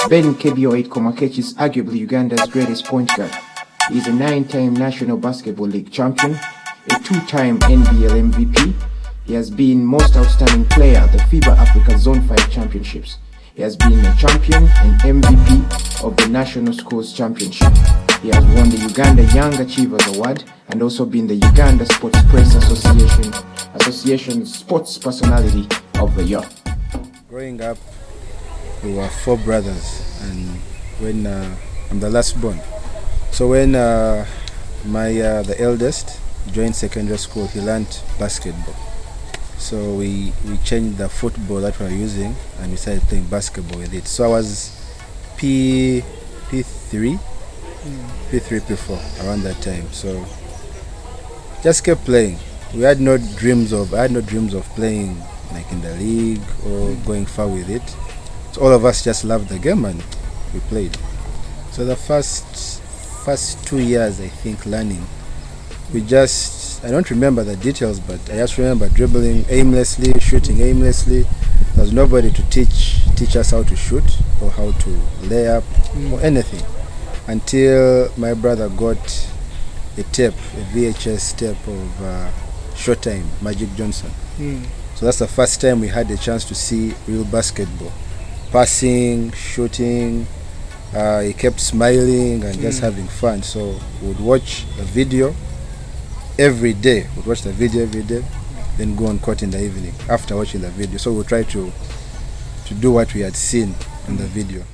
Ben KB08 Komakech is arguably Uganda's greatest point guard. He is a 9-time National Basketball League champion, a 2-time NBL MVP. He has been most outstanding player at the FIBA Africa Zone 5 Championships. He has been a champion and MVP of the National Schools Championship. He has won the Uganda Young Achievers Award and also been the Uganda Sports Press Association Sports Personality of the Year. Growing up, we were 4 brothers, and when I'm the last born. So when the eldest joined secondary school, he learned basketball. So we changed the football that we were using and we started playing basketball with it. So I was P3, P4 around that time. So just kept playing. I had no dreams of playing like in the league or going far with it. So all of us just loved the game and we played. So the first 2 years, I think, learning, I don't remember the details, but I just remember dribbling aimlessly, shooting aimlessly. There was nobody to teach us how to shoot or how to lay up or anything, until my brother got a VHS tape of Showtime, Magic Johnson. So that's the first time we had a chance to see real basketball. Passing, shooting, he kept smiling and just having fun. So we would watch the video every day. We'd watch the video every day, then go on court in the evening after watching the video. So we'd try to do what we had seen in the video.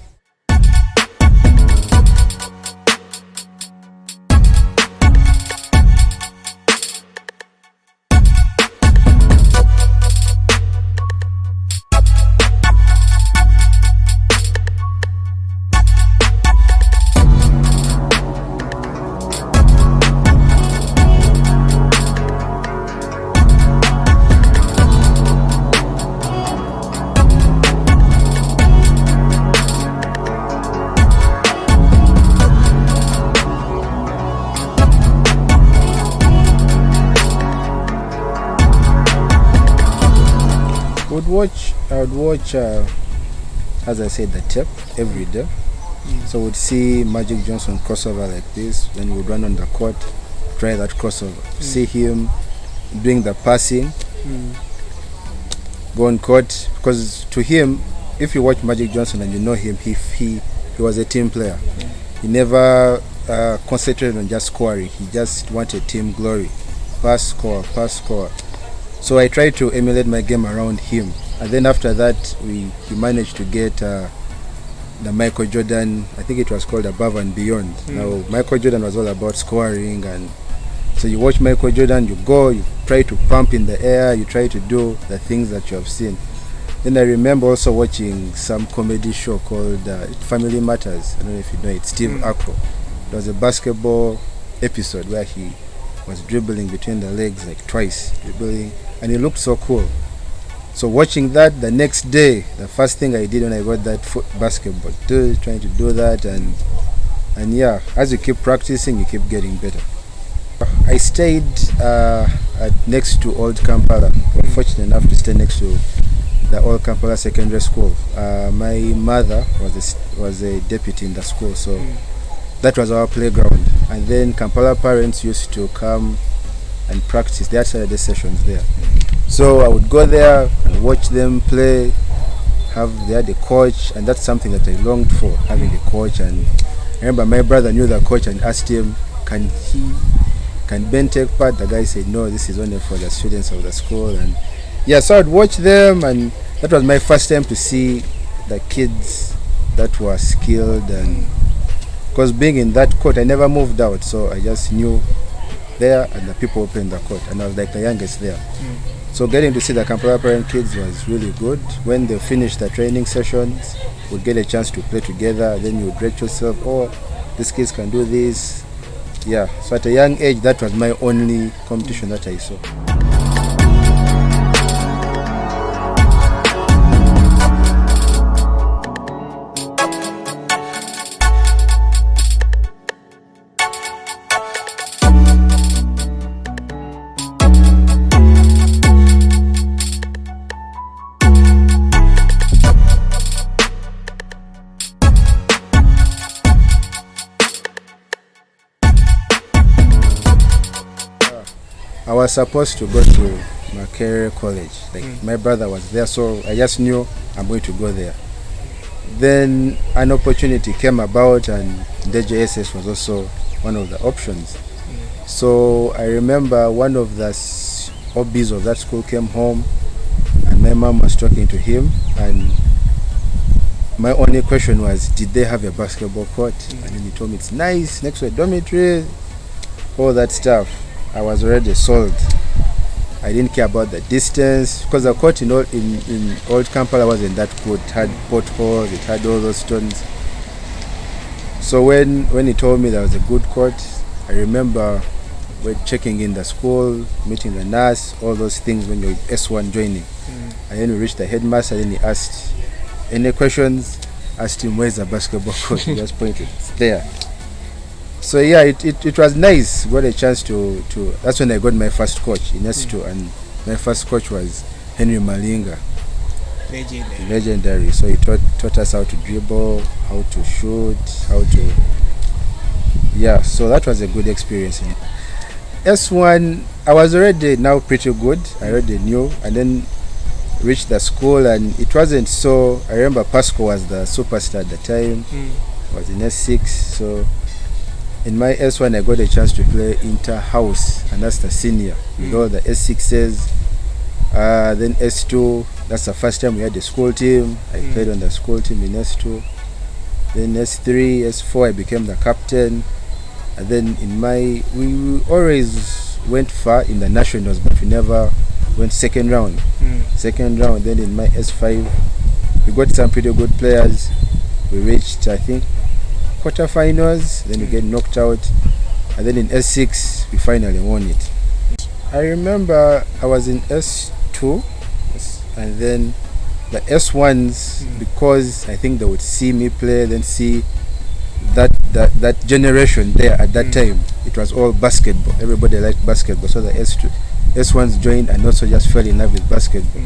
I would watch, as I said, the tape every day. So we'd see Magic Johnson crossover like this. Then we would run on the court, try that crossover. See him doing the passing, go on court. Because to him, if you watch Magic Johnson and you know him, he was a team player. He never concentrated on just scoring. He just wanted team glory. Pass, score, pass, score. So I tried to emulate my game around him. And then after that, we managed to get the Michael Jordan, I think it was called Above and Beyond. Now, Michael Jordan was all about scoring, and so you watch Michael Jordan, you go, you try to pump in the air, you try to do the things that you have seen. Then I remember also watching some comedy show called Family Matters. I don't know if you know it, Steve Akro. There was a basketball episode where he was dribbling between the legs like twice, dribbling, and it looked so cool. So watching that, the next day, the first thing I did when I got that basketball, trying to do that, and yeah, as you keep practicing, you keep getting better. I stayed next to Old Kampala. I'm fortunate enough to stay next to the Old Kampala Secondary School. My mother was a deputy in the school, so that was our playground. And then Kampala parents used to come and practice. They had Saturday sessions there. So I would go there and watch them play. They had a coach, and that's something that I longed for, having a coach. And I remember my brother knew the coach and asked him, can Ben take part? The guy said, no, this is only for the students of the school. And yeah, so I'd watch them, and that was my first time to see the kids that were skilled. And because being in that court, I never moved out, so I just knew there, and the people opened the court, and I was like the youngest there. So getting to see the Kampala parent kids was really good. When they finished the training sessions, we'd get a chance to play together. Then you would rate yourself, oh, these kids can do this. Yeah, so at a young age, that was my only competition that I saw. I was supposed to go to Makerere College. Like my brother was there, so I just knew I'm going to go there. Then an opportunity came about, and Ndejje S.S.S was also one of the options. So I remember one of the hobbies of that school came home, and my mom was talking to him, and my only question was, did they have a basketball court? And then he told me it's nice, next to a dormitory, all that stuff. I was already sold. I didn't care about the distance, because the court in old Kampala wasn't that good. It had potholes, it had all those stones. So when he told me there was a good court, I remember we're checking in the school, meeting the nurse, all those things when you're S1 joining. And then we reached the headmaster, and he asked any questions, asked him where's the basketball court. He just pointed, it's there. So yeah, it was nice. Got a chance to that's when I got my first coach in S2, and my first coach was Henry Malinga. Legendary. So he taught us how to dribble, how to shoot, how to, yeah, so that was a good experience. S1, I was already now pretty good. I already knew, and then reached the school, and it wasn't so. I remember Pasco was the superstar at the time. I was in S6, so in my S1 I got a chance to play inter-house, and that's the senior with all the S6s. Then S2, that's the first time we had the school team. I played on the school team in S2. Then S3, S4 I became the captain. And then in my, we always went far in the nationals, but we never went second round. Then in my S5 we got some pretty good players. We reached, I think, quarterfinals, then we get knocked out, and then in S6 we finally won it. I remember I was in S2, and then the S1s, because I think they would see me play, then see that generation there at that time, it was all basketball. Everybody liked basketball, so the S1s joined and also just fell in love with basketball.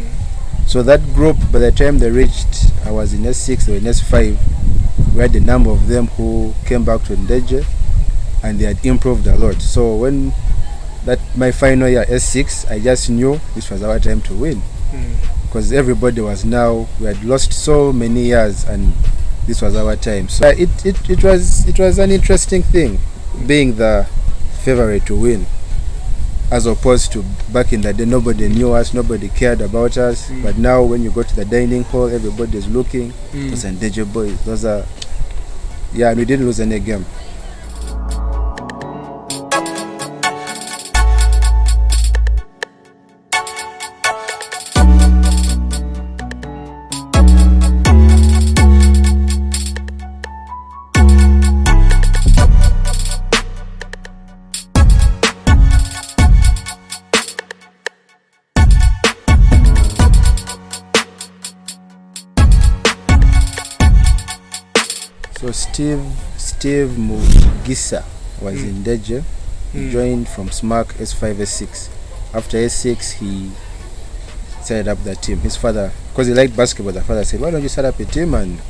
So that group, by the time they reached, I was in S6 or in S5, we had a number of them who came back to Ndejje, and they had improved a lot. So when my final year S6, I just knew this was our time to win, because everybody was now, we had lost so many years, and this was our time. So it was an interesting thing, being the favorite to win, as opposed to back in the day. Nobody knew us, nobody cared about us. But now when you go to the dining hall, everybody's looking. Those are Ndejje boys. Those are, yeah, and we didn't lose any game. So Steve Mugisa was in Ndejje. He joined from SMAC S5, S6. After S6, he set up the team. His father, because he liked basketball, the father said, why don't you set up a team and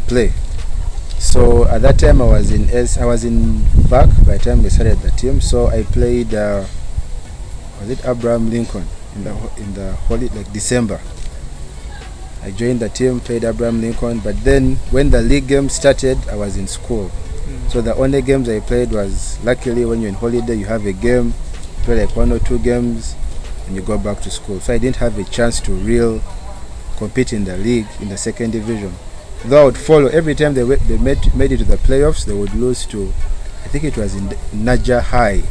play? So at that time I was in VAC by the time they started the team. So I played, was it Abraham Lincoln in the holiday, like December. I joined the team, played Abraham Lincoln, but then when the league game started, I was in school. So the only games I played was, luckily when you're in holiday, you have a game, play like 1 or 2 games, and you go back to school. So I didn't have a chance to compete in the league, in the second division. Though I would follow, every time they made it to the playoffs, they would lose to, I think it was in Naja High,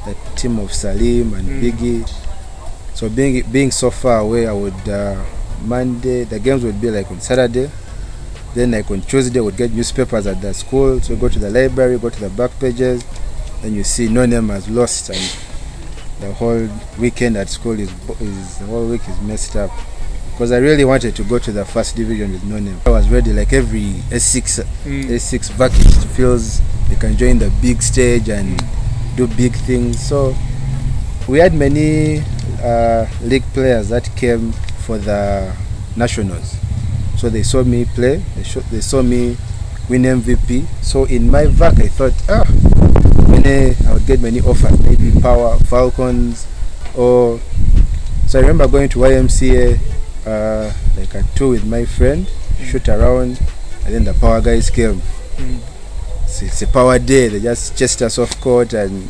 the team of Salim and Biggie. So being so far away, I would, Monday, the games would be like on Saturday. Then like on Tuesday, would get newspapers at the school. So go to the library, go to the back pages, then you see NoNem has lost, and the whole weekend at school the whole week is messed up. Because I really wanted to go to the first division with NoNem. I was ready, like every S6 vacancy feels they can join the big stage and do big things. So we had many league players that came for the nationals. So they saw me play, they saw me win MVP. So in my VAC I thought, when I would get many offers, maybe Power, Falcons, or so I remember going to YMCA like at 2 with my friend, shoot around, and then the Power guys came. So it's a Power day. They just chased us off court, and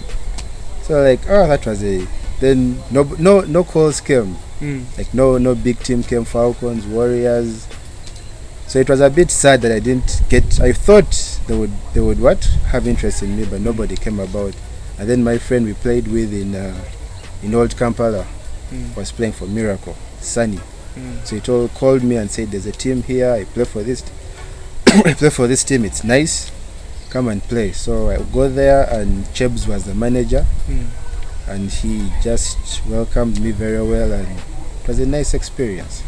so like, oh, that was a. Then no calls came. Like no big team came. Falcons, Warriors. So it was a bit sad that I didn't get. I thought they would what have interest in me, but nobody came about. And then my friend we played with in Old Kampala was playing for Miracle, Sunny. So he called me and said, "There's a team here. I play for this. I play for this team. It's nice. Come and play." So I go there, and Chebs was the manager, and he just welcomed me very well, and it was a nice experience.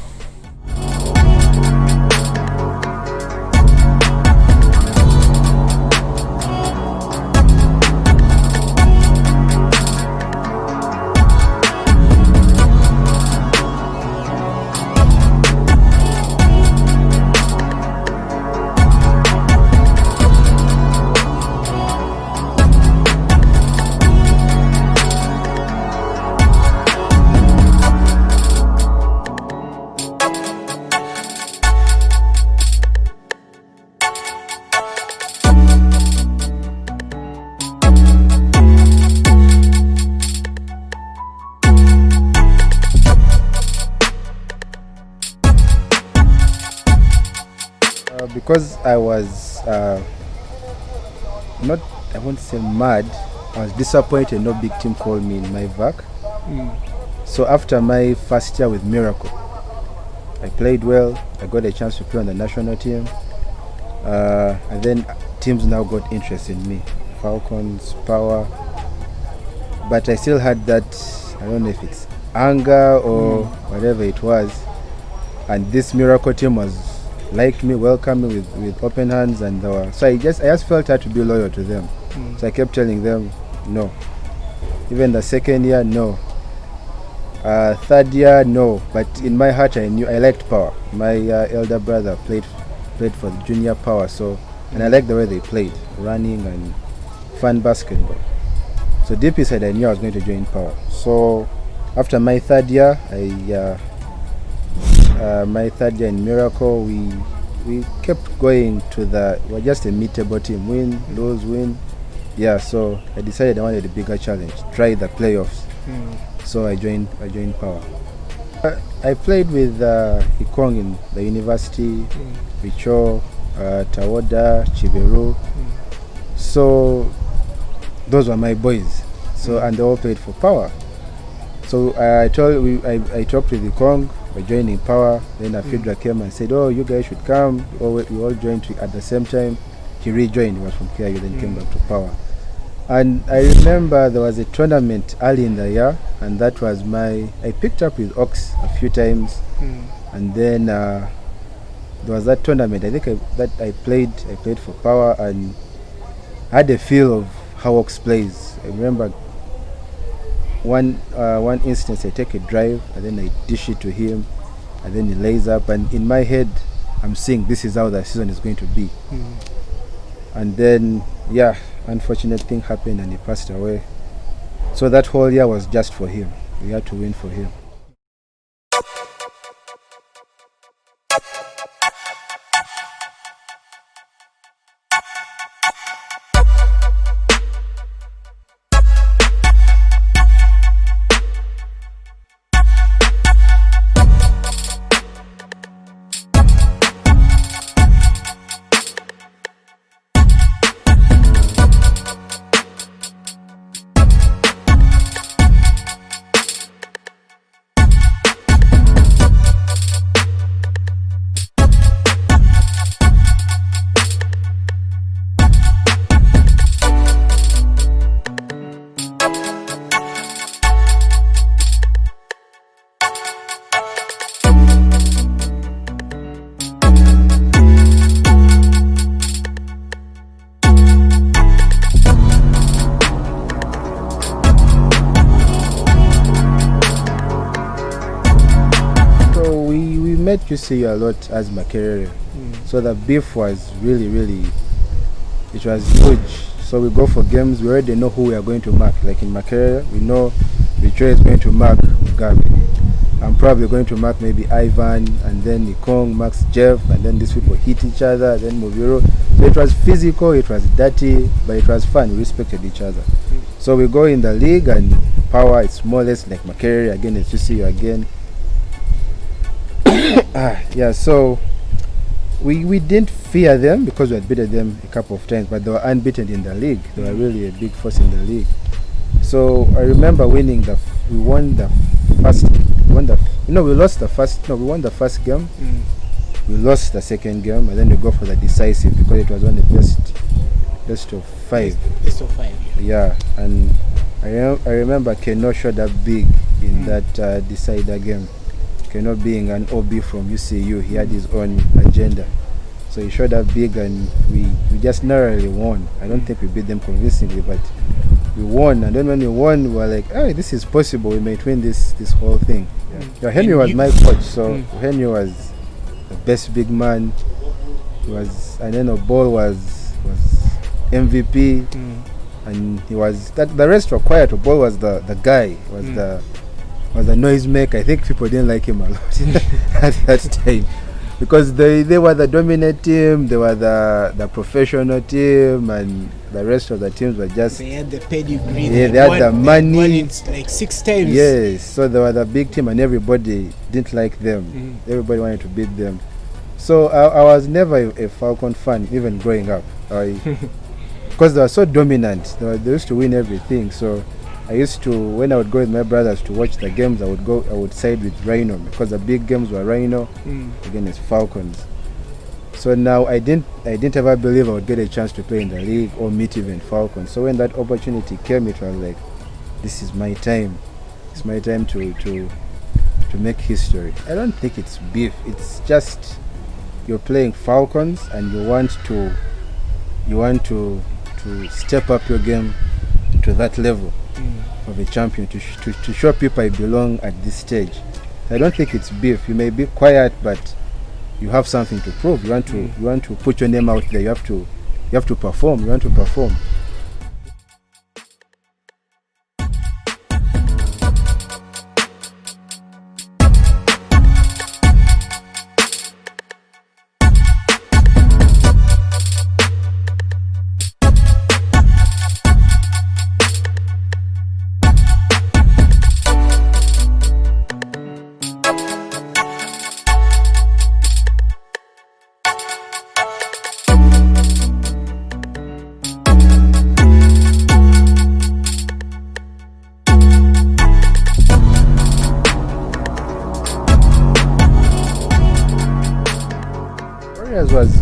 Because I was not, I won't say mad, I was disappointed no big team called me in my VAC. So after my first year with Miracle, I played well, I got a chance to play on the national team, and then teams now got interest in me, Falcons, Power, but I still had that, I don't know if it's anger or whatever it was, and this Miracle team was liked me, welcomed me with open hands, and so I just felt I had to be loyal to them. So I kept telling them no. Even the second year, no. Third year, no. But in my heart, I knew I liked Power. My elder brother played for the junior Power, so and I liked the way they played, running and fun basketball. So deep inside, I knew I was going to join Power. So after my third year, my third year in Miracle, we kept going to we're just a mid-table team, win, lose, win. Yeah, so I decided I wanted a bigger challenge, try the playoffs. So I joined Power. I played with Ikong in the university, Richo, Tawoda, Chiveru. So those were my boys. So and they all played for Power. So I talked with Ikong. By joining Power, then Afidra came and said, "Oh, you guys should come." We all joined at the same time. He rejoined. He was from KU, then came back to Power. And I remember there was a tournament early in the year, and that was I picked up with Ox a few times, and then there was that tournament. I think I played for Power, and I had a feel of how Ox plays. I remember one instance, I take a drive and then I dish it to him, and then he lays up, and in my head I'm seeing this is how the season is going to be. And then unfortunate thing happened and he passed away. So that whole year was just for him. We had to win for him. met QCU a lot as Makerere. So the beef was really, it was huge. So we go for games. We already know who we are going to mark. Like in Makerere, we know Victoria is going to mark Mugabe. I'm probably going to mark maybe Ivan, and then Nikong marks Jeff, and then these people hit each other, then Moviro. So it was physical, it was dirty, but it was fun. We respected each other. So we go in the league, and Power, it's more or less like Makerere again. It's to see you again. Yeah, so we didn't fear them because we had beaten them a couple of times, but they were unbeaten in the league. They were really a big force in the league. So I remember we won the first game. We lost the second game, and then we go for the decisive because it was on the best of five. Best of five. Yeah, and I remember Keno showed up big in that decider game. Keno being an OB from UCU, he had his own agenda. So he showed up big, and we just narrowly won. I don't think we beat them convincingly, but we won. And then when we won, we were like, "Oh, this is possible. We might win this whole thing." Yeah, Henry was my coach, so Henry was the best big man. And then Obol was MVP, and he was that. The rest were quiet. Obol was the guy. Was the noisemaker. I think people didn't like him a lot at that time because they were the dominant team. They were the professional team, and the rest of the teams were just. They had the pedigree. Yeah, they had the money. They won it like 6 times. Yes, so they were the big team, and everybody didn't like them. Everybody wanted to beat them. So I was never a Falcon fan, even growing up, because they were so dominant. They used to win everything. So I used to, when I would go with my brothers to watch the games, I would side with Rhino because the big games were Rhino against Falcons. So now I didn't ever believe I would get a chance to play in the league or meet even Falcons. So when that opportunity came, it was like, this is my time. It's my time to make history. I don't think it's beef. It's just you're playing Falcons and you want to step up your game to that level of a champion, to show people I belong at this stage. I don't think it's beef. You may be quiet, but you have something to prove. You want to put your name out there. You have to perform. You want to perform.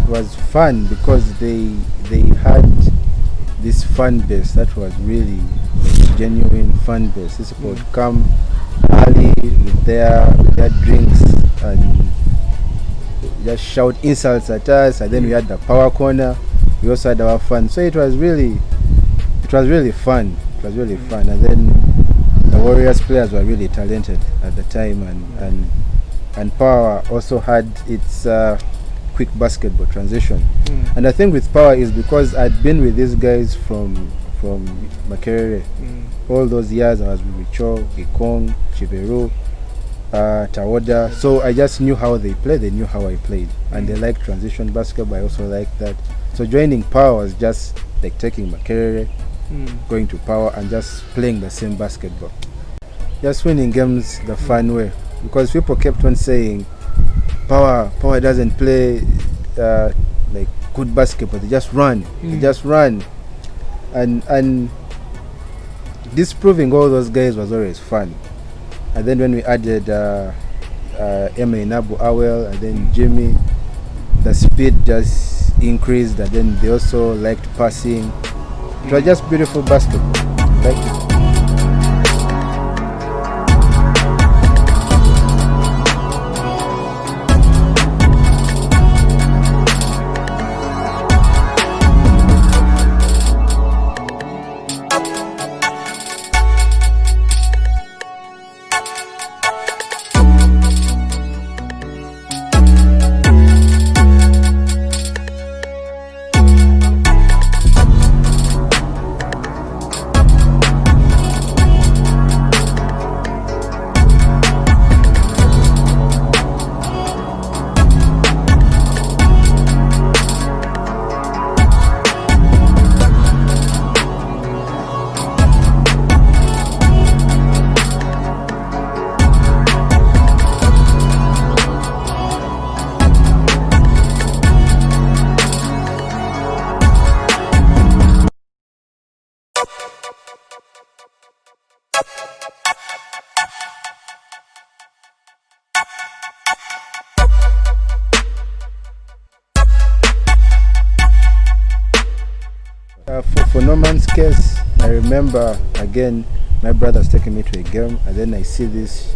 Was fun because they had this fan base that was really like genuine fan base. These people would come early with their drinks and just shout insults at us, and then we had the power corner. We also had our fun. So it was really fun. It was really fun. And then the Warriors players were really talented at the time, and Power also had its quick basketball transition. And I think with Power is because I'd been with these guys from Makerere. All those years I was with Richo, Ikong, Chiveru, Tawoda. So I just knew how they played, they knew how I played. And they liked transition basketball, I also liked that. So joining Power was just like taking Makerere, going to Power and just playing the same basketball. Just winning games the fun way. Because people kept on saying Power doesn't play like good basketball. They just run. And disproving all those guys was always fun. And then when we added Emma Inabu Awel and then Jimmy, the speed just increased, and then they also liked passing. It was just beautiful basketball. Liked it. For Norman's case, I remember again my brother's taking me to a game, and then I see this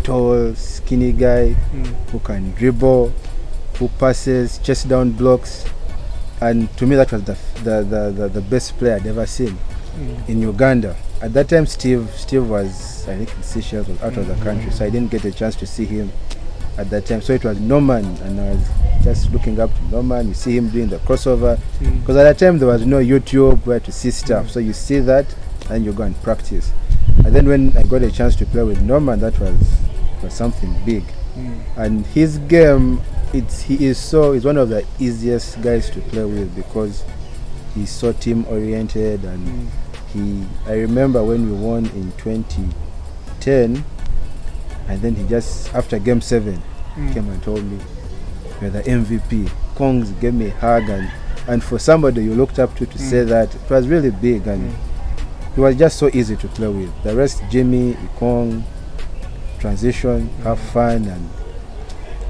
tall, skinny guy who can dribble, who passes, chase down blocks, and to me that was the best player I'd ever seen in Uganda. At that time, Steve was, I think, in Seychelles, was out of the country, so I didn't get a chance to see him at that time. So it was Norman, and I was just looking up to Norman. You see him doing the crossover, because at that time there was no YouTube where to see stuff. So you see that, and you go and practice. And then when I got a chance to play with Norman, that was something big. And his game, he's one of the easiest guys to play with because he's so team oriented, and I remember when we won in 2010, and then he just, after game 7, came and told me, "You're the MVP." Kongs gave me a hug, and for somebody you looked up to say that, it was really big, and he was just so easy to play with. The rest, Jimmy, Kong, transition, have fun, and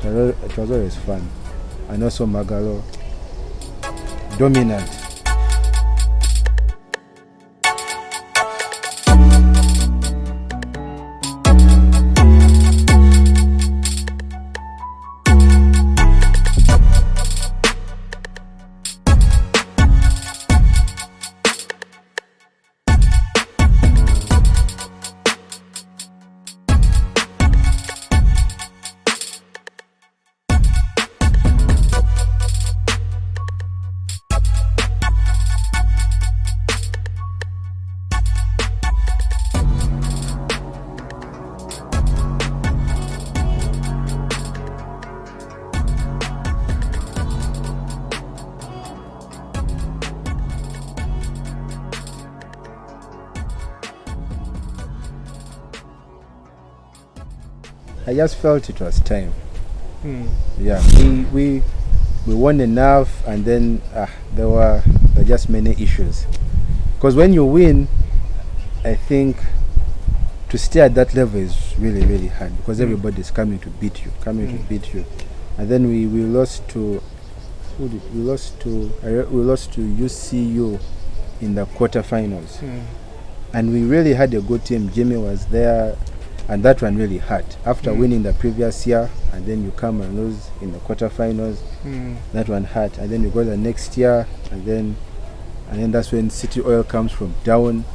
it was always fun. And also Magalo, dominant. I just felt it was time. Yeah, we won enough, and then there were just many issues. Because when you win, I think to stay at that level is really, really hard, because everybody's coming to beat you. And then we lost to we lost to UCU in the quarterfinals, and we really had a good team. Jimmy was there. And that one really hurt. After winning the previous year, and then you come and lose in the quarterfinals, that one hurt. And then you go the next year, and then that's when CityOilers comes from down,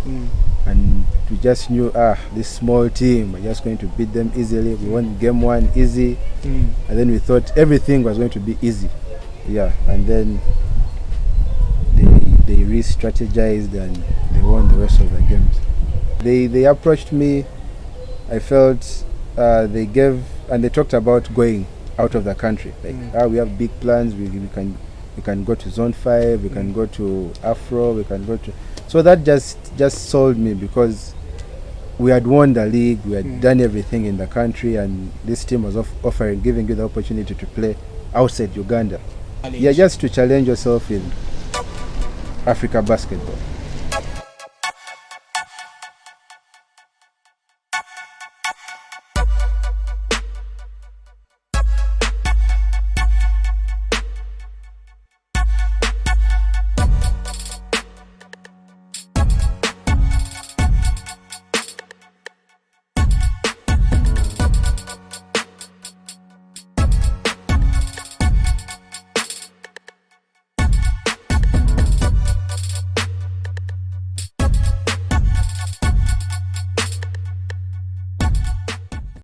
and we just knew, this small team, we're just going to beat them easily. We won game 1 easy, and then we thought everything was going to be easy. Yeah, and then they re-strategized, and they won the rest of the games. They approached me. I felt they talked about going out of the country. Like, we have big plans. We can go to Zone 5. We can go to Afro. We can go to. So that just sold me, because we had won the league. We had done everything in the country, and this team was giving you the opportunity to play outside Uganda. Yeah, just to challenge yourself in Africa basketball.